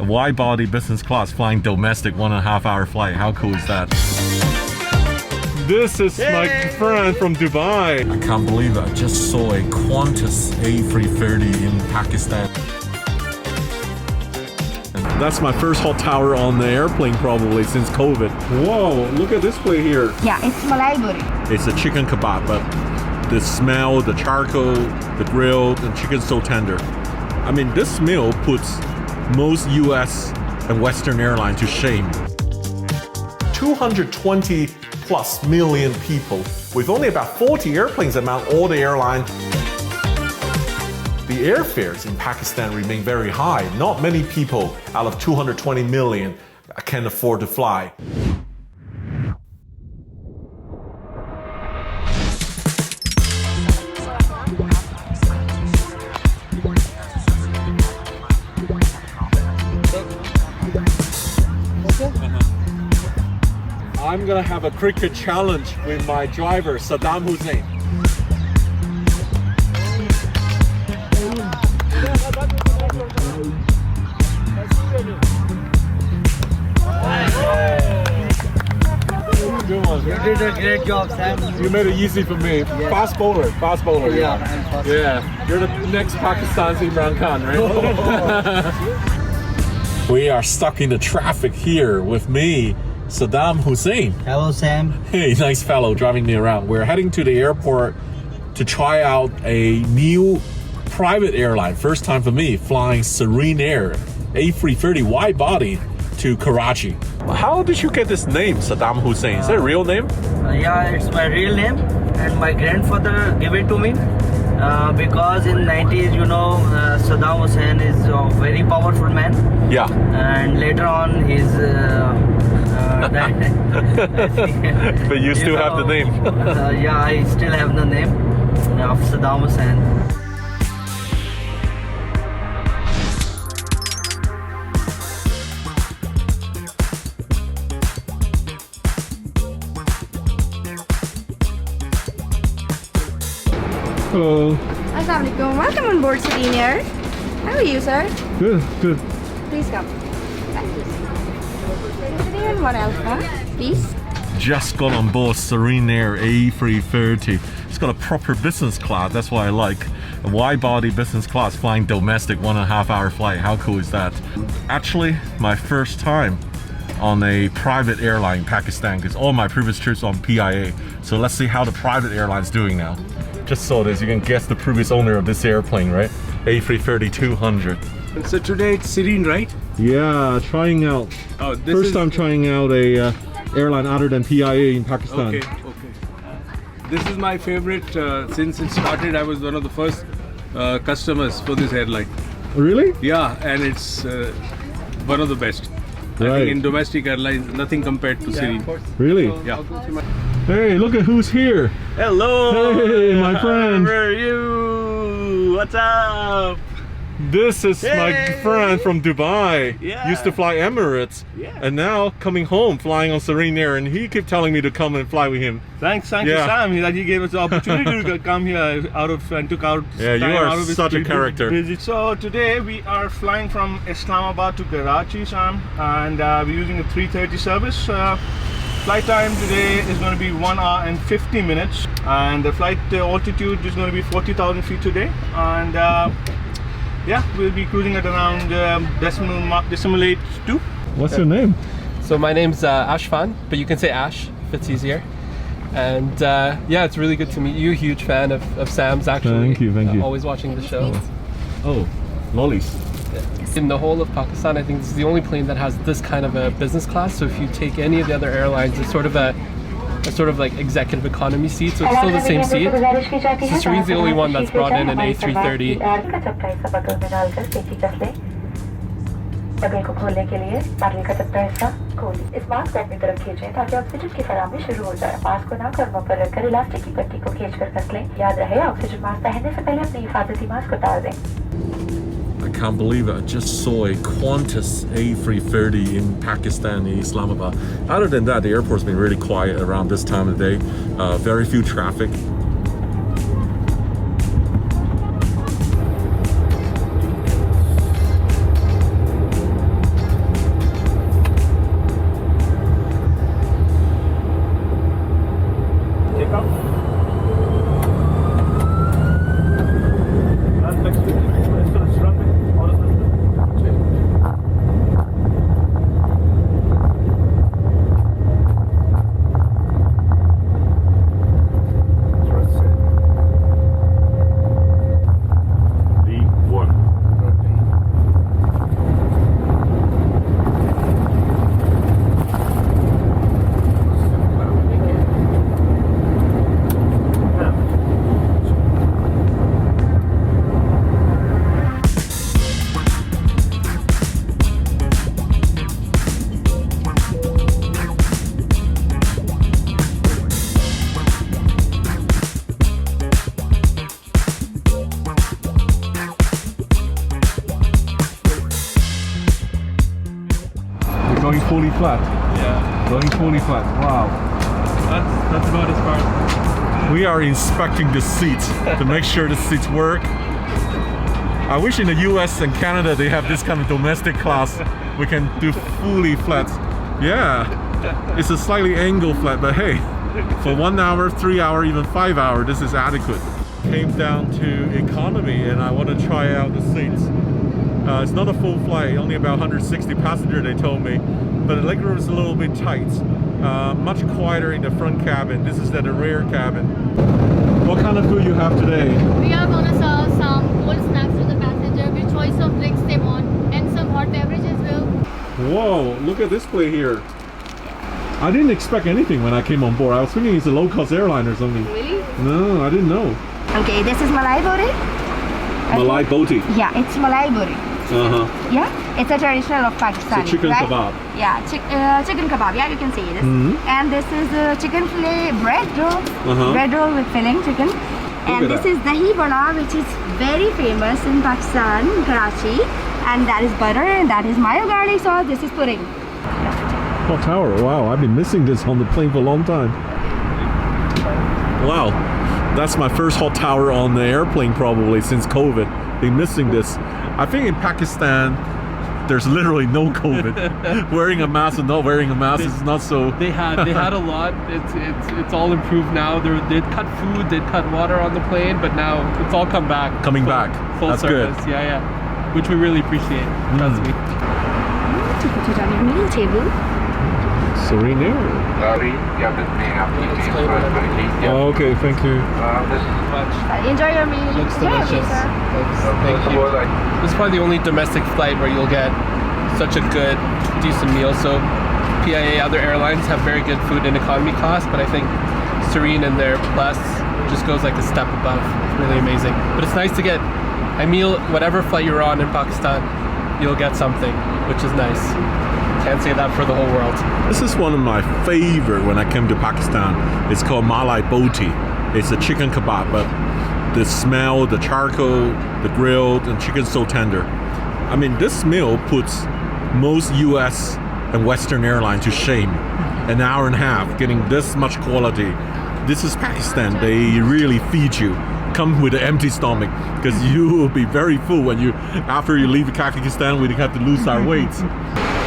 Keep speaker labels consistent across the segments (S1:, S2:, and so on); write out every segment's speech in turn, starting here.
S1: wide body business class flying domestic 1.5 hour flight. How cool is that? This is my friend from Dubai. I can't believe it. I just saw a Qantas A330 in Pakistan. That's my first hot tower on the airplane probably since COVID. Whoa, look at this plate here.
S2: Yeah, it's Malai Boti.
S1: It's a chicken kebab, but the smell, the charcoal, the grill, the chicken's so tender. I mean, this meal puts most US and Western airlines to shame. 220 plus million people with only about 40 airplanes among all the airlines. The airfares in Pakistan remain very high. Not many people out of 220 million can afford to fly. I'm gonna have a cricket challenge with my driver, Saddam Hussein. Good one.
S3: You did a great job, Sam.
S1: You made it easy for me. Yeah. Fast bowler.
S3: Yeah, I'm fast.
S1: Yeah, you're the next Pakistan's Imran Khan, right? We are stuck in the traffic here with me, Saddam Hussein.
S3: Hello, Sam.
S1: Hey, nice fellow driving me around. We're heading to the airport to try out a new private airline. First time for me, flying Serene Air A330 wide body to Karachi. How did you get this name, Saddam Hussein? Is that a real name?
S3: Yeah, it's my real name, and my grandfather gave it to me because in 90s, you know, Saddam Hussein is a very powerful man.
S1: Yeah.
S3: And later on, he's died.
S1: But you still have the name.
S3: Yeah, I still have the name of Saddam Hussein.
S1: Hello.
S2: Assalamualaikum. Welcome on board Serene Air. How are you, sir?
S1: Good, good.
S2: Please come. Thank you. Serene 1 Alpha, please.
S1: Just got on board Serene Air A330. It's got a proper business class. That's what I like. A wide body business class flying domestic 1.5 hour flight. How cool is that? Actually, my first time on a private airline in Pakistan because all my previous trips on PIA. So let's see how the private airline's doing now. Just saw this. You can guess the previous owner of this airplane, right? A330-200.
S4: So today it's Serene, right?
S1: Yeah, trying out.
S4: Oh, this
S1: First
S4: is
S1: time trying out a airline other than PIA in Pakistan.
S4: Okay, okay. This is my favorite. Since it started, I was one of the first customers for this airline.
S1: Really?
S4: Yeah, and it's one of the best. I
S1: Right.
S4: think in domestic airlines, nothing compared to Serene.
S1: Really?
S4: Yeah.
S1: Hey, look at who's here.
S5: Hello!
S1: Hey, my friend.
S5: Where are you? What's up?
S1: This is my
S5: Hey.
S1: friend from Dubai.
S5: Yeah.
S1: Used to fly Emirates.
S5: Yeah.
S1: And now coming home flying on Serene Air, and he kept telling me to come and fly with him.
S5: Thanks
S1: Yeah.
S5: to Sam that he gave us the opportunity to come here and took out
S1: Yeah, you
S5: time
S1: are
S5: out of his
S1: such a
S5: busy-
S1: character.
S5: busy. So today we are flying from Islamabad to Karachi, Sam, and we're using a 330 service. Flight time today is going to be 1 hour and 50 minutes, and the flight altitude is going to be 40,000 feet today, and yeah, we'll be cruising at around decimal 82.
S1: What's your name?
S6: So my name's Ashfan, but you can say Ash if it's easier. And yeah, it's really good to meet you. Huge fan of Sam's, actually.
S1: Thank you.
S6: Always watching the show.
S1: Oh, lollies.
S6: In the whole of Pakistan, I think this is the only plane that has this kind of a business class. So if you take any of the other airlines, it's sort of a sort of like executive economy seat, so it's still the same seat. So Serene's the only one that's brought in an A330.
S7: बगल को खोलने के लिए पाटल का चपटा हिस्सा खोलिए। इस मास्क को अपनी तरफ खींचें ताकि ऑक्सीजन की फराहमी शुरू हो जाए। मास्क को नाक और मुंह पर रखकर इलास्टिक की पट्टी को खींचकर कस लें। याद रहे ऑक्सीजन मास्क पहनने से पहले अपनी हिफाजती मास्क उतार दें।
S1: I can't believe it. I just saw a Qantas A330 in Pakistan, in Islamabad. Other than that, the airport's been really quiet around this time of the day. Very few traffic. going fully flat.
S6: Yeah.
S1: Going fully flat. Wow.
S6: That's about as far as.
S1: We are inspecting the seats to make sure the seats work. I wish in the US and Canada they have this kind of domestic class. We can do fully flat. Yeah, it's a slightly angled flat, but hey, for 1 hour, 3 hour, even 5 hour, this is adequate. Came down to economy and I want to try out the seats. It's not a full flight, only about 160 passengers they told me, but the leg room is a little bit tight. Much quieter in the front cabin. This is the rear cabin. What kind of food you have today?
S2: We are gonna serve some cold snacks to the passenger with choice of drinks they want and some hot beverages will.
S1: Whoa, look at this plate here. I didn't expect anything when I came on board. I was thinking it's a low-cost airline or something.
S2: Really?
S1: No, I didn't know.
S2: Okay, this is Malai Boti.
S1: Malai Boti.
S2: Yeah, it's Malai Boti.
S1: Uh-huh.
S2: Yeah, it's a traditional of Pakistan.
S1: So chicken
S2: right?
S1: kebab.
S2: Yeah, chicken kebab. Yeah, you can see this. And this is chicken fillet bread roll. Bread roll with filling chicken. And
S1: at
S2: this
S1: that.
S2: is dahi vada, which is very famous in Pakistan, Karachi. And that is butter, and that is mayo garlic sauce. This is pudding.
S1: Hot tower. Wow, I've been missing this on the plane for a long time. Wow, that's my first hot tower on the airplane probably since COVID. Been missing this. I think in Pakistan, there's literally no COVID. Wearing a mask and not wearing a mask is not so.
S6: They had a lot. It's all improved now. They'd cut food, they'd cut water on the plane, but now it's all come back.
S1: Coming back.
S6: Full
S1: That's
S6: service.
S1: good.
S6: Yeah. Which we really appreciate. Trust me.
S2: To put it on your meal table.
S1: Serene Air. Oh, okay, thank you.
S2: Enjoy your meal.
S6: Looks
S2: Yeah,
S6: delicious.
S2: sir.
S6: Thank you. This is probably the only domestic flight where you'll get such a good, decent meal. So PIA, other airlines have very good food in economy class, but I think Serene and their Plus just goes like a step above. It's really amazing. But it's nice to get a meal, whatever flight you're on in Pakistan, you'll get something, which is nice. Can't say that for the whole world.
S1: This is one of my favorite when I came to Pakistan. It's called Malai Boti. It's a chicken kebab, but the smell, the charcoal, the grilled, and chicken's so tender. I mean, this meal puts most US and Western airlines to shame. An hour and a half getting this much quality. This is Pakistan. They really feed you. Come with an empty stomach because you will be very full when after you leave Pakistan. We have to lose our weight.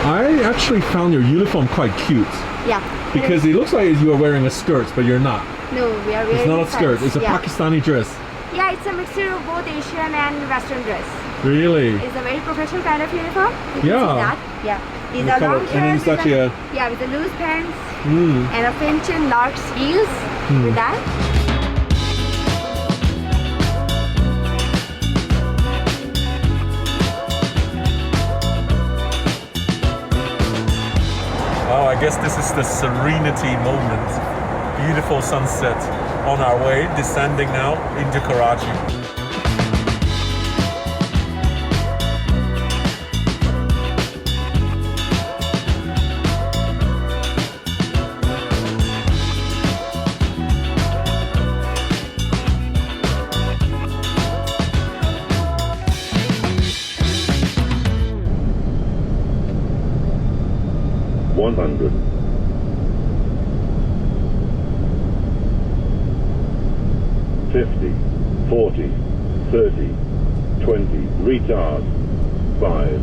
S1: I actually found your uniform quite cute.
S2: Yeah.
S1: Because it looks like you are wearing a skirt, but you're not.
S2: No, we are wearing
S1: It's not a skirt.
S2: pants.
S1: It's a Pakistani dress.
S2: Yeah, it's a mixture of both Asian and Western dress.
S1: Really?
S2: It's a very professional kind of uniform. You can
S1: Yeah.
S2: see that. Yeah. These
S1: The
S2: are
S1: color-
S2: long
S1: and it's
S2: shirts.
S1: actually a-
S2: Yeah, with the loose pants and a pinch and large heels with that.
S1: Oh, I guess this is the serenity moment. Beautiful sunset on our way, descending now into Karachi.
S8: $50, 40, 30, 20, retard, 5.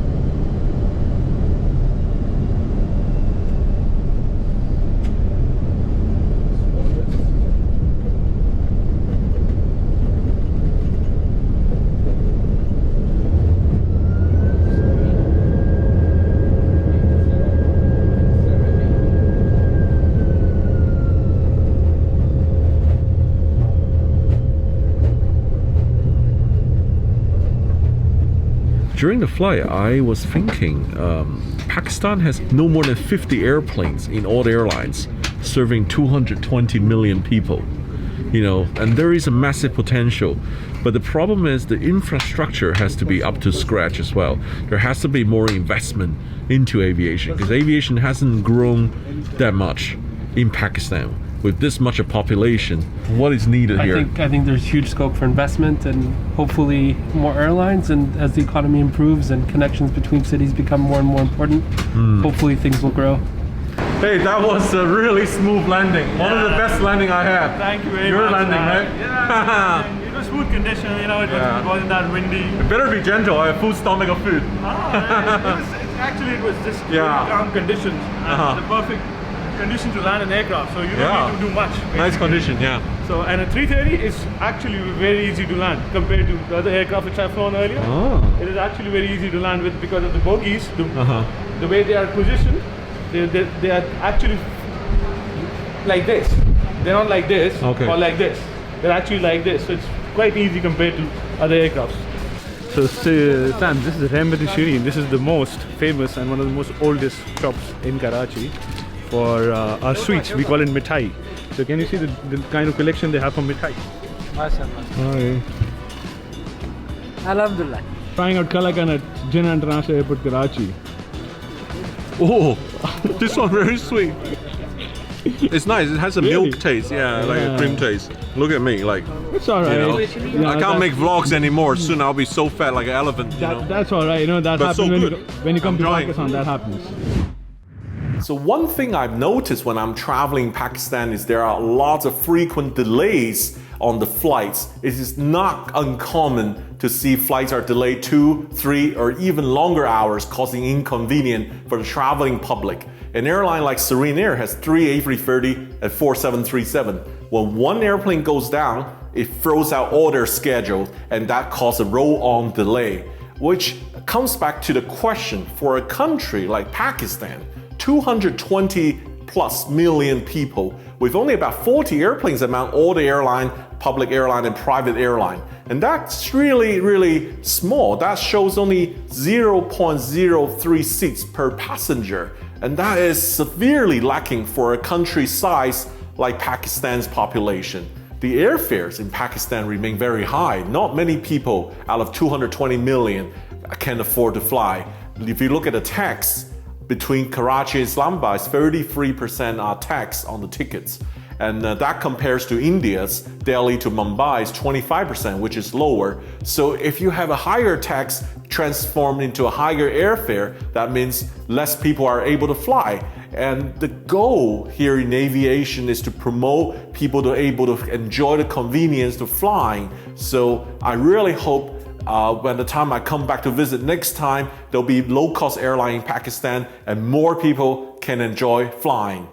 S1: During the flight, I was thinking Pakistan has no more than 50 airplanes in all the airlines, serving 220 million people. You know, and there is a massive potential. But the problem is the infrastructure has to be up to scratch as well. There has to be more investment into aviation because aviation hasn't grown that much in Pakistan. With this much a population, what is needed here?
S6: I think there's huge scope for investment and hopefully more airlines, and as the economy improves and connections between cities become more and more important, hopefully things will grow.
S1: Hey, that was a really smooth landing. One of the best landing I had.
S5: Thank you very
S1: Your
S5: much.
S1: landing, right?
S5: Yeah, it was smooth condition, you know, it wasn't that windy.
S1: It better be gentle. I have full stomach of food.
S5: It was just really calm conditions. And the perfect condition to land an aircraft, so you don't need to do much. Basically.
S1: Nice condition, yeah.
S5: So, and a 330 is actually very easy to land compared to the other aircraft which I've flown earlier. It is actually very easy to land with because of the bogies, the way they are positioned. They are actually like this. They're not like this or like this. They're actually like this. So it's quite easy compared to other aircrafts. So Sam, this is Serene. This is the most famous and one of the most oldest shops in Karachi for our sweets. We call it mithai. So can you see the kind of collection they have for mithai?
S3: MashaAllah. Alhamdulillah.
S5: Trying out Kalakan at Jinnah International Airport, Karachi.
S1: Oh, this one very sweet. It's nice. It has a milk taste, like a cream taste. Look at me, like.
S5: It's alright.
S1: You know, I can't make vlogs anymore. Soon I'll be so fat like an elephant.
S5: That's alright. You know that happens when you come to Pakistan. That happens.
S1: So one thing I've noticed when I'm traveling in Pakistan is there are lots of frequent delays on the flights. It is not uncommon to see flights are delayed 2, 3, or even longer hours, causing inconvenience for the traveling public. An airline like Serene Air has 3 A330 and 4 737. When one airplane goes down, it throws out all their schedule, and that causes a roll-on delay, which comes back to the question for a country like Pakistan, 220 plus million people, with only about 40 airplanes among all the airline, public airline and private airline. And that's really, really small. That shows only 0.03 seats per passenger. And that is severely lacking for a country size like Pakistan's population. The airfares in Pakistan remain very high. Not many people out of 220 million can afford to fly. If you look at the tax, between Karachi and Islamabad, it's 33% tax on the tickets. And that compares to India's Delhi to Mumbai is 25%, which is lower. So if you have a higher tax transformed into a higher airfare, that means less people are able to fly. And the goal here in aviation is to promote people to be able to enjoy the convenience of flying. So I really hope when the time I come back to visit next time, there'll be low-cost airline in Pakistan and more people can enjoy flying.